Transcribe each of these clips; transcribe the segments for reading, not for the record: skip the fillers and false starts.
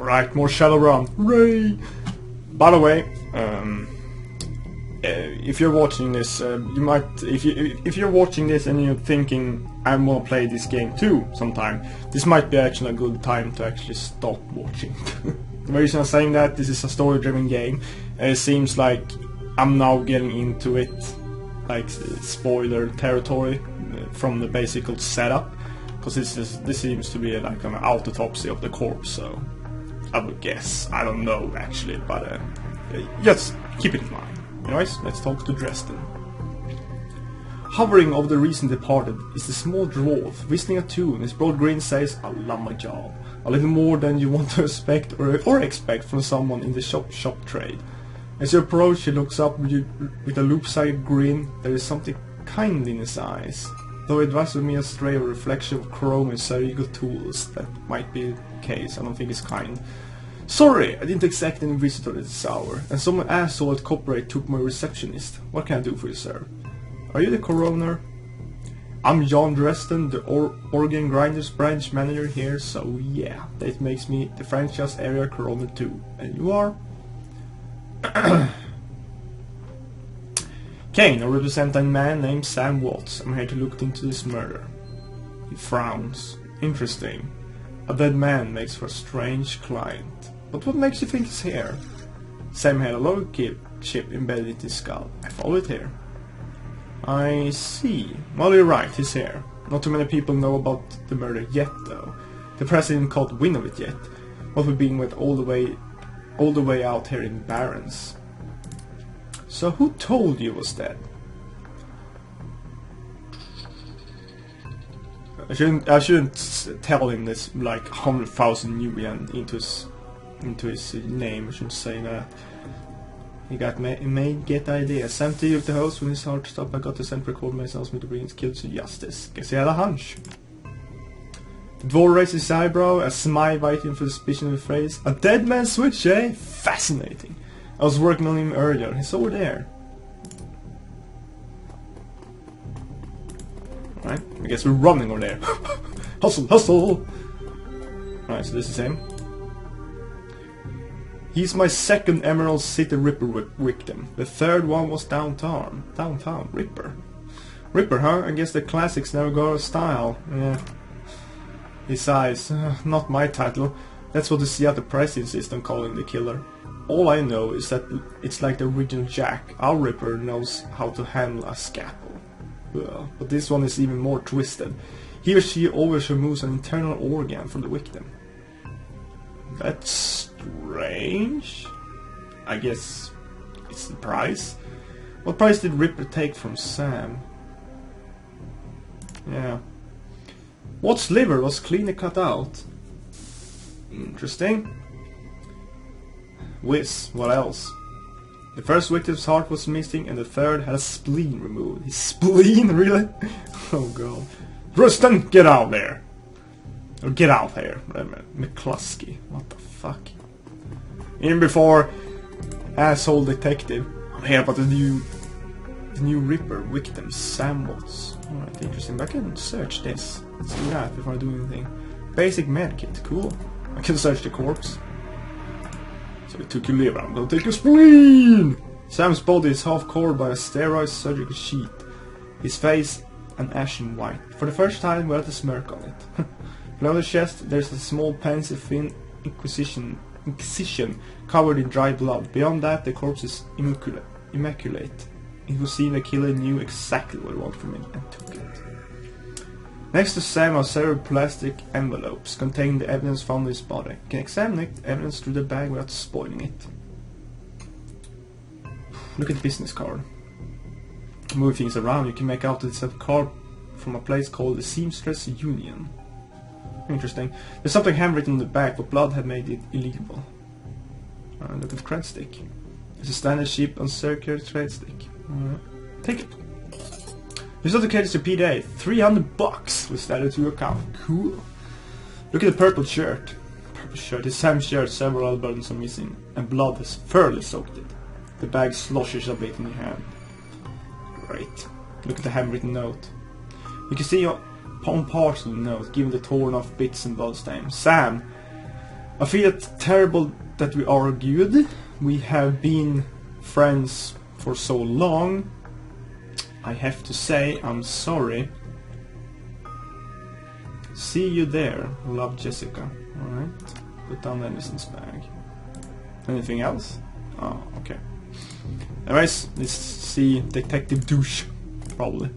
Alright, more Shadowrun. Hooray! By the way, if you're watching this, you might, if you're watching this and you're thinking I want to play this game too sometime, this might be actually a good time to actually stop watching. The reason I'm saying that, this is a story-driven game, and it seems like I'm now getting into it, like spoiler territory from the basic setup, because this seems to be like an autopsy of the corpse. So I would guess, I don't know actually, but just keep it in mind. Anyways, let's talk to Dresden. Hovering over the recent departed is the small dwarf, whistling a tune. His broad grin says, "I love my job." A little more than you want to expect or expect from someone in the shop trade. As you approach, he looks up with a loop-sided grin. There is something kind in his eyes. Though it was with me a stray reflection of chrome and surgical tools, that might be the case. I don't think it's kind. Sorry, I didn't expect any visitor at this hour, and some asshole at corporate took my receptionist. What can I do for you, sir? Are you the coroner? I'm John Dresden, the Oregon Grinders branch manager here, so yeah, that makes me the franchise area coroner too. And you are? Kane, I represent a man named Sam Watts. I'm here to look into this murder. He frowns. Interesting. A dead man makes for a strange client. But what makes you think he's here? Sam had a log chip embedded in his skull. I follow it here. I see. Well, you're right, he's here. Not too many people know about the murder yet, though. The president caught wind of it yet. What with being with all the way out here in Barrens. So who told you was dead? I shouldn't tell him this like 100,000 Nubian into his name. I shouldn't say that. He may get ideas. Sam T of the host when his heart stopped. I got to send record myself to bring his kills to justice. Guess he had a hunch. The dwarf raised his eyebrow, a smile biting for suspicion of the phrase. A dead man switch, eh? Fascinating. I was working on him earlier. He's over there. Alright, I guess we're running over there. Hustle, hustle! Alright, so this is him. He's my second Emerald City Ripper victim. The third one was downtown. Downtown Ripper. Ripper, huh? I guess the classics never got a style. Yeah. He sighs. Not my title. That's what the Seattle press insists on calling the killer. All I know is that it's like the original Jack. Our Ripper knows how to handle a scalpel. Well, but this one is even more twisted. He or she always removes an internal organ from the victim. That's strange. I guess it's the price. What price did Ripper take from Sam? Yeah. Watt's liver was cleanly cut out. Interesting. Whiz, what else? The first victim's heart was missing and the third had a spleen removed. His spleen? Really? Oh god. Dresden, get out there! Or get out here. McCluskey. What the fuck? Even before asshole detective. I'm here about the new Ripper victim, Sam Watts. Alright, interesting. But I can search this. Let's do that before I do anything. Basic medkit, cool. I can search the corpse. So we took your liver, I'm gonna take your spleen! Sam's body is half covered by a sterile surgical sheet. His face an ashen white. For the first time we had a smirk on it. Below the chest there's a small pensive thin incision covered in dry blood. Beyond that the corpse is immaculate. It was seen the killer knew exactly what he wanted from it and took it. Next to Sam are several plastic envelopes containing the evidence found in his body. You can examine the evidence through the bag without spoiling it. Look at the business card. Move things around, you can make out that it's a card from a place called the Seamstress Union. Interesting. There's something handwritten on the back, but blood had made it illegal. Look at the thread stick. It's a standard cheap uncircular thread stick. Take it. This authenticates your PDA. $300 was added to your account. Cool. Look at the purple shirt. Purple shirt. His Sam's shirt, several other buttons are missing, and blood has thoroughly soaked it. The bag sloshes a bit in your hand. Great. Look at the handwritten note. You can see on parts of the note, given the torn off bits and blood stains. Sam, I feel it's terrible that we argued. We have been friends for so long. I have to say I'm sorry. See you there. Love, Jessica. Alright. Put down the medicine's bag. Anything else? Oh, okay. Anyways, let's see Detective Douche. Probably.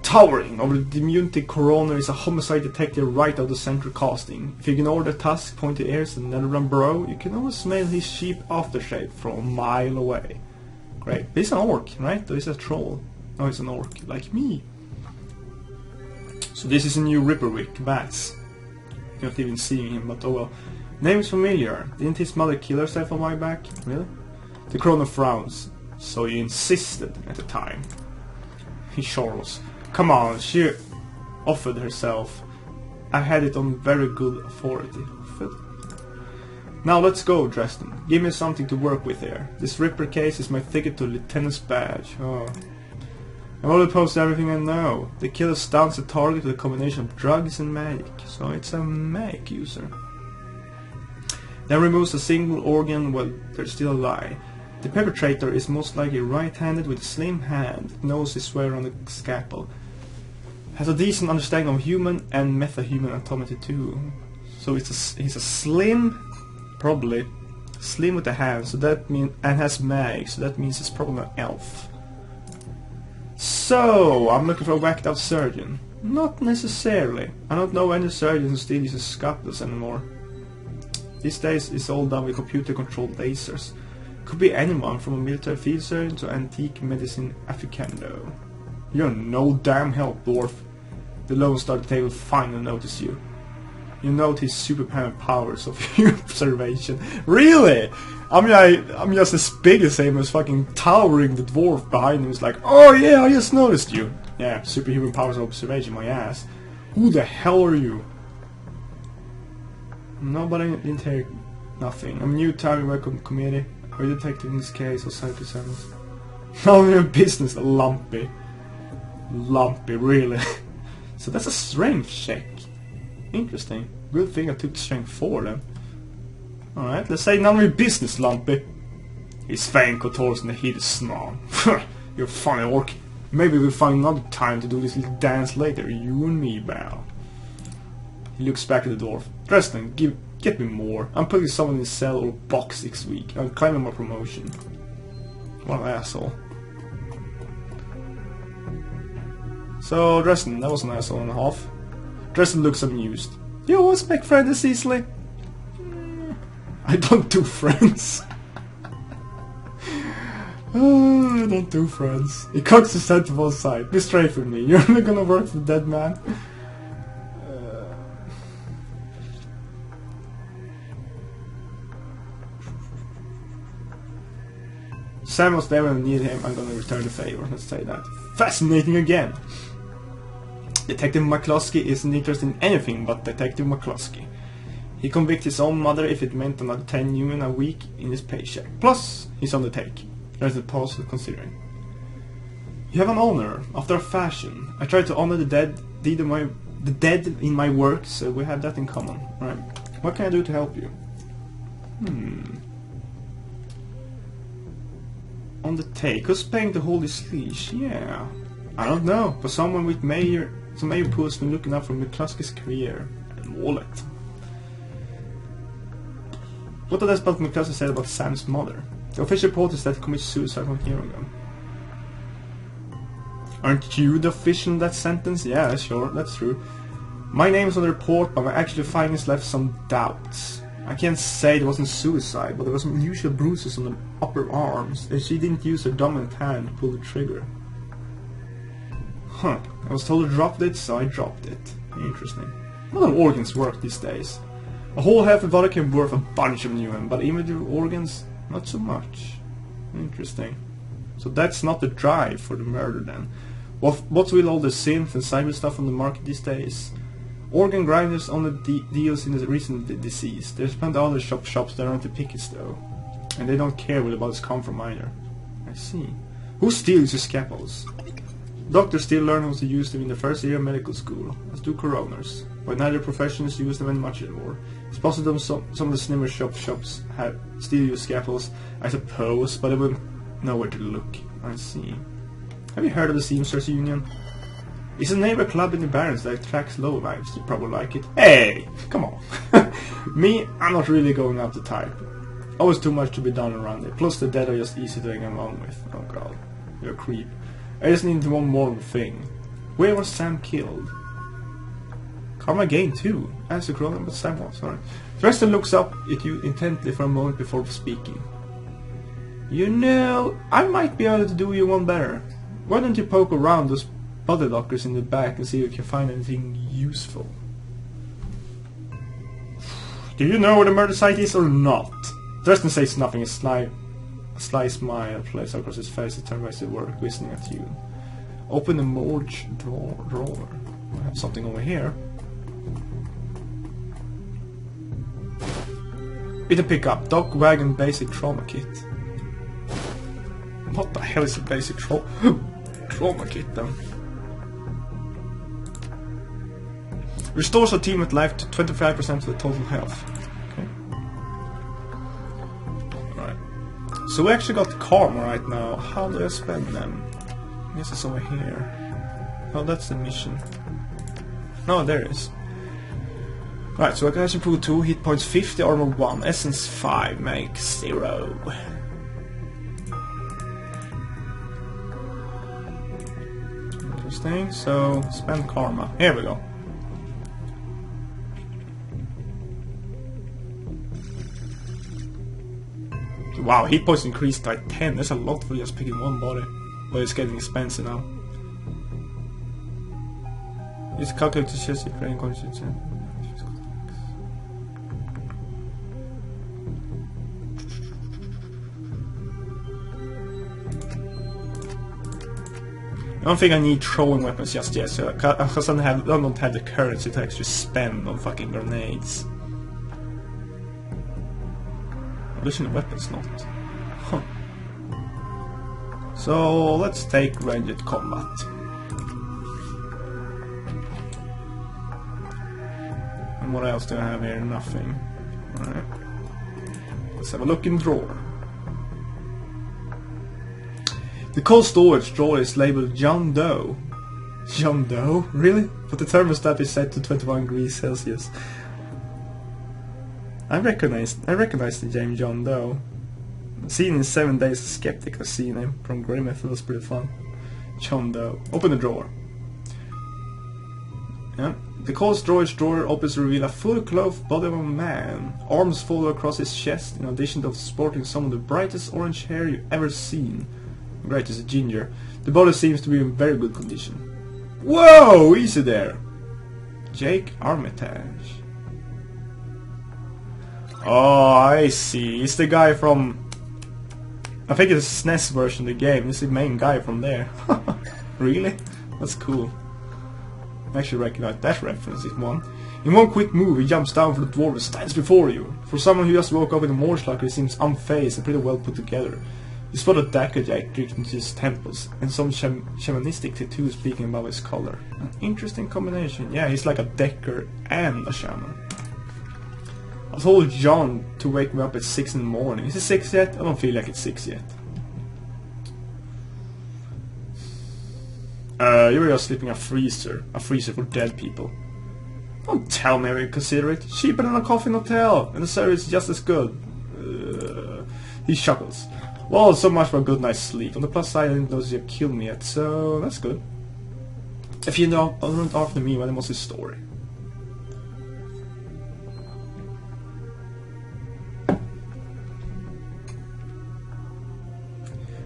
Towering over the diminutive coroner is a homicide detective right out of the central casting. If you ignore the tusk, pointy ears and Shadowrun bro, you can always smell his cheap aftershave from a mile away. Great. He's an orc, right? Or is that a troll? No, he's an orc, like me. So this is a new Ripperwick, Bats. You're not even seeing him, but oh well. Name is familiar. Didn't his mother kill herself on my back? Really? The coroner frowns. So you insisted at the time. He chortles. Come on, she offered herself. I had it on very good authority. Now let's go, Dresden. Give me something to work with here. This Ripper case is my ticket to Lieutenant's badge. Oh. I'm all opposed to everything I know. The killer stuns the target with a combination of drugs and magic. So it's a magic user. Then removes a single organ while there's still a lie. The perpetrator is most likely right-handed with a slim hand, knows his way around the scalpel. Has a decent understanding of human and metahuman anatomy too. So he's a slim, probably slim with the hand, so that means, and has mag, so that means it's probably an elf. So I'm looking for a whacked out surgeon. Not necessarily. I don't know any surgeons who still uses scalpels anymore. These days it's all done with computer-controlled lasers. Could be anyone from a military field surgeon to antique medicine aficionado. You're no damn help, dwarf. The Lone Star table finally noticed you. You note his superpower powers of observation. Really? I'm just as big as him, as fucking towering the dwarf behind him is like, oh yeah, I just noticed you. Yeah, superhuman powers of observation, my ass. Who the hell are you? Nobody didn't hear nothing. I'm new to my committee. Are you detective in this case or side presenters? None of your business, lumpy. Lumpy, really. So that's a strength check. Interesting. Good thing I took strength 4 then. Alright, let's say none of your business, lumpy. His fang contorts in the heat of snarl. You're a funny orc. Maybe we'll find another time to do this little dance later, you and me, pal. He looks back at the dwarf. Dresden, get me more. I'm putting someone in a cell or a box next week. I'm claiming my promotion. What an asshole. So, Dresden, that was an asshole and a half. Dresden looks amused. You always make friends easily. I don't do friends. Oh, I don't do friends. He cocks his head to one side. Be straight with me. You're only gonna work for the dead man. Sam was there when I needed him. I'm gonna return the favor. Let's say that. Fascinating again. Detective McCluskey isn't interested in anything but Detective McCluskey. He convicts his own mother if it meant another 10 human a week in his paycheck. Plus, he's on the take. There's a pause for considering. You have an honor, after a fashion. I try to honor the dead in my work, so we have that in common. Right. What can I do to help you? On the take. Who's paying to hold his leash? Yeah. I don't know. For someone with some major pool has been looking out for McCluskey's career and wallet. What did about McCluskey said about Sam's mother? The official report is that he committed suicide 1 year ago. Aren't you the official in that sentence? Yeah, sure, that's true. My name is on the report, but my actual findings left some doubts. I can't say it wasn't suicide, but there were some unusual bruises on the upper arms, and she didn't use her dominant hand to pull the trigger. Huh, I was told to drop it, so I dropped it. Interesting. Not all organs work these days. A whole half of vodka can worth a bunch of new ones, but individual organs, not so much. Interesting. So that's not the drive for the murder then. What's with all the synth and cyber stuff on the market these days? Organ grinders only deals in the recent disease. There's plenty of other shops that aren't the pickets though. And they don't care where the bodies come from either. I see. Who steals your scalpels? Doctors still learn how to use them in the first year of medical school, as do coroners. but neither professions use them much anymore. It's possible some of the slimmer shops have still use scaffolds, I suppose, but they wouldn't know where to look. I see. Have you heard of the Seamsters Union? It's a neighbor club in the Barrens that attracts lowlifes. You probably like it. Hey! Come on. Me, I'm not really going out the type. Always too much to be done around it. Plus the dead are just easy to get along with. Oh god. You're a creep. I just need one more thing. Where was Sam killed? Karma gained too. Answer Cronin, but Sam was. Sorry. Dresden looks up at you intently for a moment before speaking. You know, I might be able to do you one better. Why don't you poke around those body lockers in the back and see if you can find anything useful? Do you know where the murder site is or not? Dresden says nothing. A sly smile plays across his face. He turns back to work, whistling at you. Open the Morgue drawer. I have something over here. Bit to pick up. Dock wagon basic trauma kit. What the hell is a basic trauma kit then? Restores a team at life to 25% of the total health. Okay. Right. So we actually got karma right now. How do I spend them? This is over here. Oh, that's the mission. No, there it is. Right, so I can actually improve 2, hit points 50, armor 1, essence 5, make 0. Interesting, so spend karma. Here we go. Wow, hit points increased by 10. That's a lot for just picking one body. But it's getting expensive now. It's calculated to chest if rain conscience. I don't think I need throwing weapons just yet, so because I don't have the currency to actually spend on fucking grenades. Additional weapons not. Huh. So let's take ranged combat. And what else do I have here? Nothing. Alright. Let's have a look in the drawer. The cold storage drawer is labeled John Doe. John Doe? Really? But the thermostat is set to 21 degrees Celsius. I recognize the name John Doe. Seen in 7 Days a Skeptic, I've seen him from Grimmeth. It was pretty fun. John Doe. Open the drawer. Yeah. The cold storage drawer opens to reveal a full clothed body of a man, arms folded across his chest, in addition to sporting some of the brightest orange hair you've ever seen. Great as a ginger. The body seems to be in very good condition. Whoa! Easy there! Jake Armitage. Oh, I see. It's the guy from... I think it's the SNES version of the game. It's the main guy from there. Really? That's cool. I actually recognize that reference in one. In one quick move, he jumps down for the dwarf and stands before you. For someone who just woke up in a morgue locker, he seems unfazed and pretty well put together. You spot a dagger jack dripped into his temples, and some shamanistic tattoo speaking above his collar. An interesting combination. Yeah, he's like a decker and a shaman. I told John to wake me up at 6 in the morning. Is it 6 yet? I don't feel like it's 6 yet. You were just sleeping in a freezer for dead people. Don't tell me I would consider it. Cheaper than a coffin hotel, and the service is just as good. He chuckles. Well, so much for a good night's sleep. On the plus side, I didn't notice you killed me yet, so that's good. If you don't after me, well, then what's his story?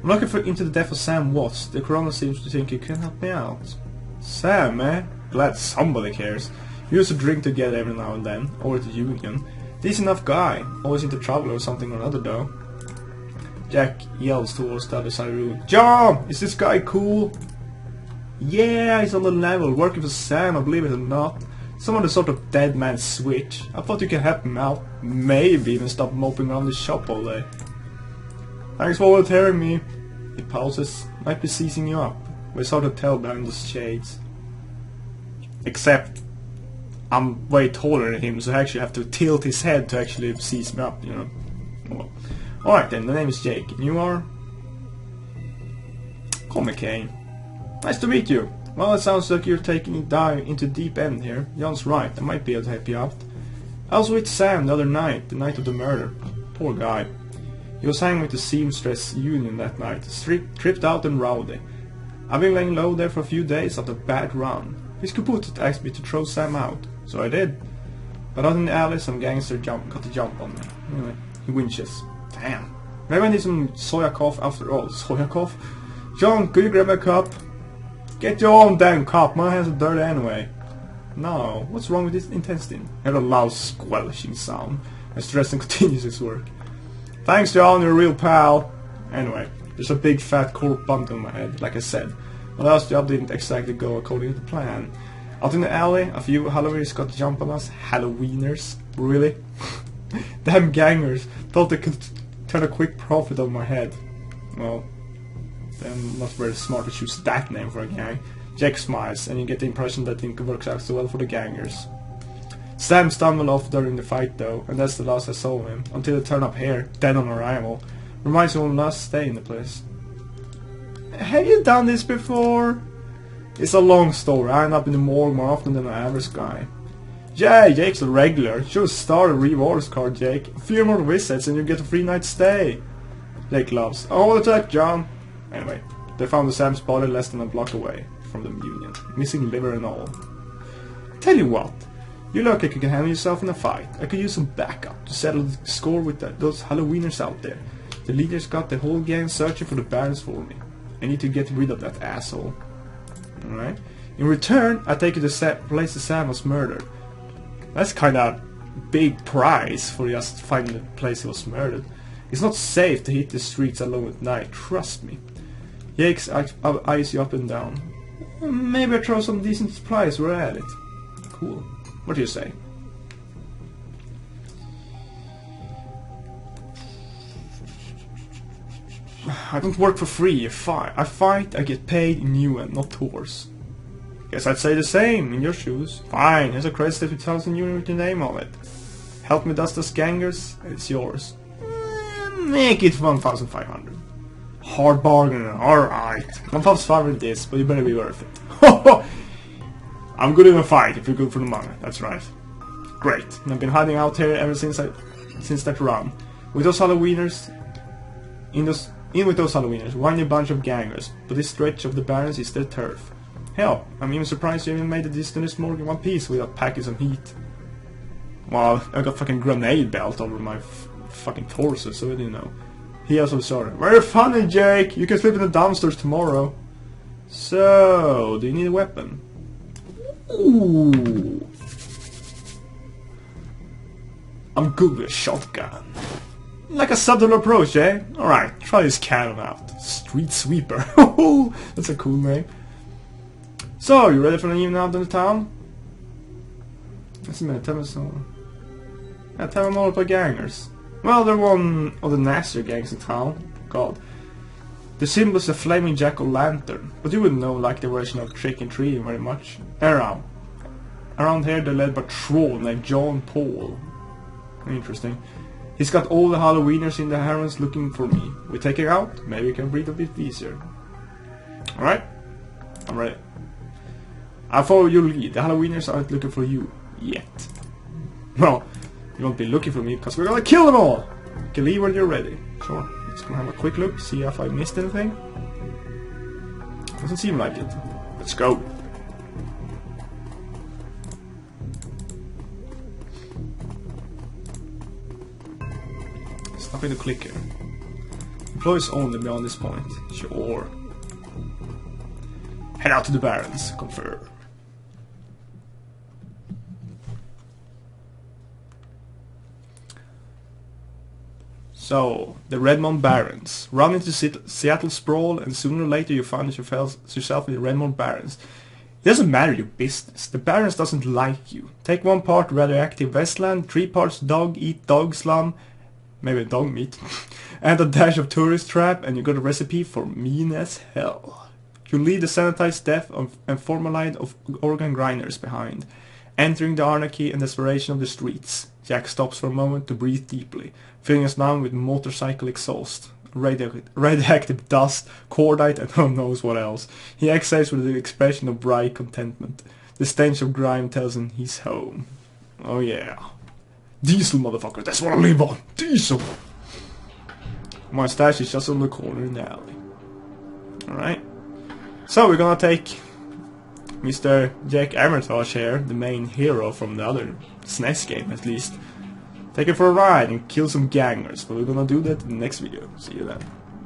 I'm looking into the death of Sam Watts. The coroner seems to think he can help me out. Sam, eh? Glad somebody cares. We used to drink together every now and then, over at the Union. Decent enough guy. Always into trouble or something or another though. Jack yells towards the other side of the room. John! Is this guy cool? Yeah, he's on the level, working for Sam, I believe it or not. Some of the sort of dead man switch. I thought you could help him out. Maybe even stop moping around the shop all day. Thanks for volunteering me. He pauses. Might be seizing you up. But it's hard to tell behind those shades. Except, I'm way taller than him, so I actually have to tilt his head to actually seize me up, you know. Well, alright then, the name is Jake, and you are? Call me Kane. Nice to meet you. Well, it sounds like you're taking a dive into deep end here. John's right, I might be able to help you out. I was with Sam the other night, the night of the murder. Poor guy. He was hanging with the seamstress union that night, tripped out and rowdy. I've been laying low there for a few days after a bad run. His kaput asked me to throw Sam out, so I did. But out in the alley, some gangster got the jump on me. Anyway, he winches. Damn. Maybe I need some soya cough after all. Soya cough? John, could you grab a cup? Get your own damn cup, my hands are dirty anyway. No, what's wrong with his intestine? He had a loud squelching sound as Dresden continues his work. Thanks John, you're a real pal. Anyway, there's a big fat cork bumped on my head, like I said. My last job didn't exactly go according to plan. Out in the alley, a few Halloweeners got the jump on us. Halloweeners? Really? Damn gangers thought they could turn a quick profit on my head. Well, then not very smart to choose that name for a gang. Jack smiles, and you get the impression that it works out so well for the gangers. Sam stumbled off during the fight though, and that's the last I saw of him, until he turned up here, dead on arrival. Reminds me of last stay in the place. Have you done this before? It's a long story. I end up in the morgue more often than an average guy. Yeah, Jake's a regular. Should start a rewards card, Jake. A few more visits and you get a free night stay. Jake laughs. Oh, attack, John. Anyway, they found the Sam's body less than a block away from the union, missing liver and all. Tell you what, you look like you can handle yourself in a fight. I could use some backup to settle the score with those Halloweeners out there. The leaders got the whole gang searching for the barons for me. I need to get rid of that asshole. Alright. In return, I take you to the place the Sam was murdered. That's kinda big price for just finding the place he was murdered. It's not safe to hit the streets alone at night, trust me. Jakes eyes you up and down. Maybe I throw some decent supplies where I had it. Cool. What do you say? I don't work for free. I fight, I get paid in UN, not tours. Guess I'd say the same, in your shoes. Fine, here's a credit to 2000 UN with your name on it. Help me dust those gangers, it's yours. Make it 1500. Hard bargain, alright. 1500 it is, but you better be worth it. I'm good in a fight if you're good for the money, that's right. Great, and I've been hiding out here ever since that run. With those Halloweeners, in with those Halloweeners, whiny bunch of gangers, but this stretch of the barons is their turf. Hell, I'm even surprised you even made it this to this morgue in one piece without packing some heat. Well, I got fucking grenade belt over my fucking torso, so you know. He also sorry. Very funny, Jake! You can sleep in the dumpsters tomorrow. So, do you need a weapon? Ooh. I'm good with a shotgun. Like a subtle approach, eh? Alright, try this cannon out. Street Sweeper. That's a cool name. So, you ready for an evening out in the town? Just a minute, tell me some. Yeah, tell me more about gangers. Well, they're one of the nastier gangs in town. God. The symbol is a flaming jack-o'-lantern, but you wouldn't know like the version of Trick and Treat very much. Around here they're led by a troll named John Paul. Interesting. He's got all the Halloweeners in the herons looking for me. We take it out, maybe we can breathe a bit easier. Alright? I'm ready. I'll follow your lead. The Halloweeners aren't looking for you. Yet. Well, you won't be looking for me because we're gonna kill them all! You can leave when you're ready. Sure. Let's go have a quick look, see if I missed anything. Doesn't seem like it. Let's go. There's nothing to click here. Employees only beyond this point. Sure. Head out to the barons. Confirm. So, the Redmond Barons. Run into Seattle Sprawl and sooner or later you find yourself in the Redmond Barons. It doesn't matter your business. The Barons doesn't like you. Take 1 part radioactive wasteland, 3 parts dog eat dog slum, maybe dog meat, and a dash of tourist trap and you got a recipe for mean as hell. You leave the sanitized death and formaldehyde of organ grinders behind. Entering the anarchy and desperation of the streets, Jack stops for a moment to breathe deeply, filling his lung with motorcycle exhaust, radioactive dust, cordite, and who knows what else. He exhales with an expression of bright contentment. The stench of grime tells him he's home. Oh yeah. Diesel, motherfucker, that's what I live on! Diesel! My stash is just on the corner in the alley. Alright. So we're gonna take Mr. Jack Armitage here, the main hero from the other SNES game at least. Take it for a ride and kill some gangers, but we're gonna do that in the next video. See you then.